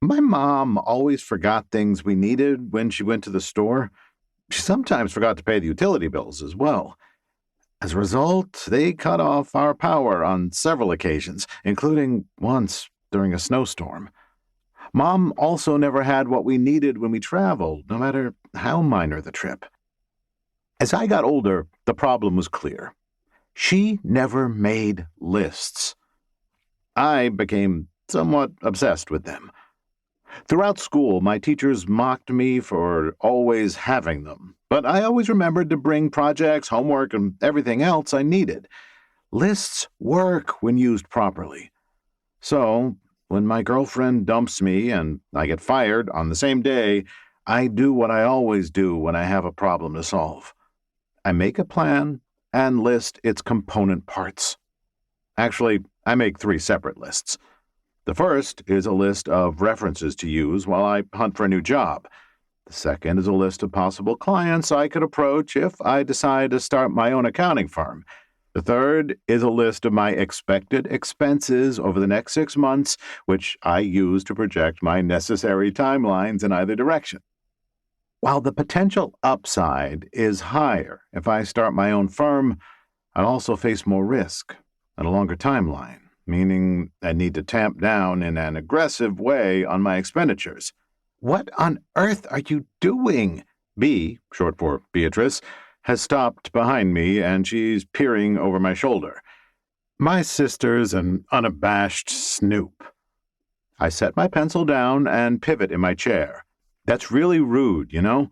My mom always forgot things we needed when she went to the store. She sometimes forgot to pay the utility bills as well. As a result, they cut off our power on several occasions, including once during a snowstorm. Mom also never had what we needed when we traveled, no matter how minor the trip. As I got older, the problem was clear. She never made lists. I became somewhat obsessed with them. Throughout school, my teachers mocked me for always having them, but I always remembered to bring projects, homework, and everything else I needed. Lists work when used properly. So, when my girlfriend dumps me and I get fired on the same day, I do what I always do when I have a problem to solve. I make a plan and list its component parts. Actually, I make 3 separate lists. The first is a list of references to use while I hunt for a new job. The second is a list of possible clients I could approach if I decide to start my own accounting firm. The third is a list of my expected expenses over the next 6 months, which I use to project my necessary timelines in either direction. While the potential upside is higher if I start my own firm, I'll also face more risk and a longer timeline, meaning I need to tamp down in an aggressive way on my expenditures. What on earth are you doing? B, short for Beatrice, has stopped behind me and she's peering over my shoulder. My sister's an unabashed snoop. I set my pencil down and pivot in my chair. That's really rude, you know?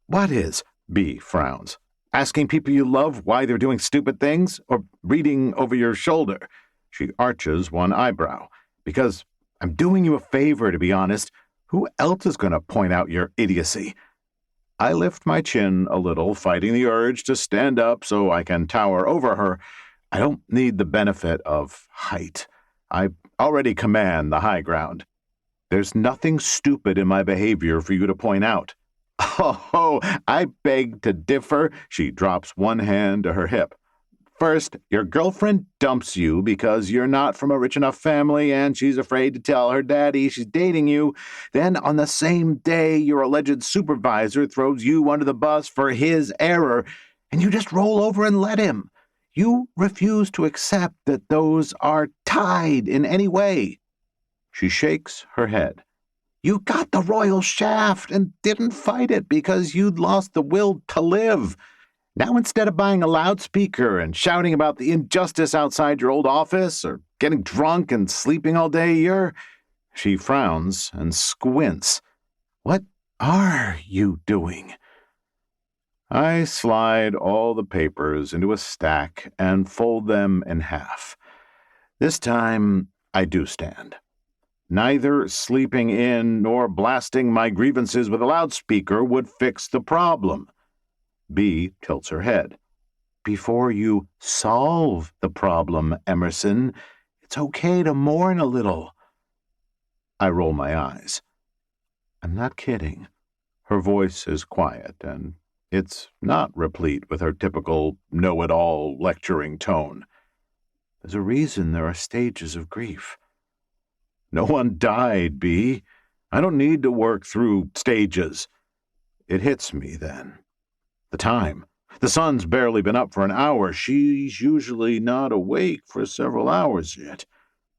What is? B frowns. Asking people you love why they're doing stupid things, or reading over your shoulder? She arches one eyebrow. Because I'm doing you a favor, to be honest. Who else is going to point out your idiocy? I lift my chin a little, fighting the urge to stand up so I can tower over her. I don't need the benefit of height. I already command the high ground. There's nothing stupid in my behavior for you to point out. Oh, I beg to differ. She drops one hand to her hip. First, your girlfriend dumps you because you're not from a rich enough family and she's afraid to tell her daddy she's dating you. Then, on the same day, your alleged supervisor throws you under the bus for his error, and you just roll over and let him. You refuse to accept that those are tied in any way. She shakes her head. You got the royal shaft and didn't fight it because you'd lost the will to live. Now, instead of buying a loudspeaker and shouting about the injustice outside your old office or getting drunk and sleeping all day, She frowns and squints. What are you doing? I slide all the papers into a stack and fold them in half. This time, I do stand. Neither sleeping in nor blasting my grievances with a loudspeaker would fix the problem. B tilts her head. Before you solve the problem, Emerson, it's okay to mourn a little. I roll my eyes. I'm not kidding. Her voice is quiet, and it's not replete with her typical know-it-all lecturing tone. There's a reason there are stages of grief. No one died, B. I don't need to work through stages. It hits me then. The time. The sun's barely been up for an hour. She's usually not awake for several hours yet.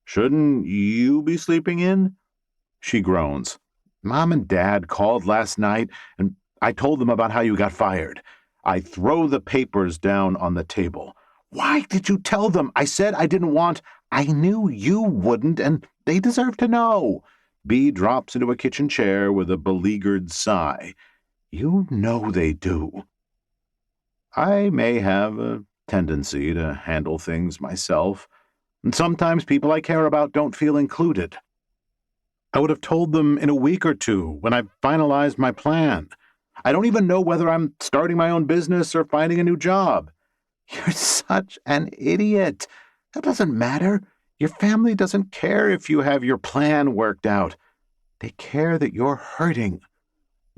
Shouldn't you be sleeping in? She groans. Mom and Dad called last night, and I told them about how you got fired. I throw the papers down on the table. Why did you tell them? I said I didn't want. I knew you wouldn't, and they deserve to know. B drops into a kitchen chair with a beleaguered sigh. You know they do. I may have a tendency to handle things myself, and sometimes people I care about don't feel included. I would have told them in a week or two when I finalized my plan. I don't even know whether I'm starting my own business or finding a new job. You're such an idiot. That doesn't matter. Your family doesn't care if you have your plan worked out. They care that you're hurting.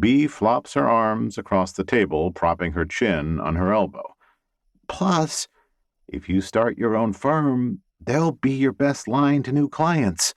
B flops her arms across the table, propping her chin on her elbow. Plus, if you start your own firm, they'll be your best line to new clients.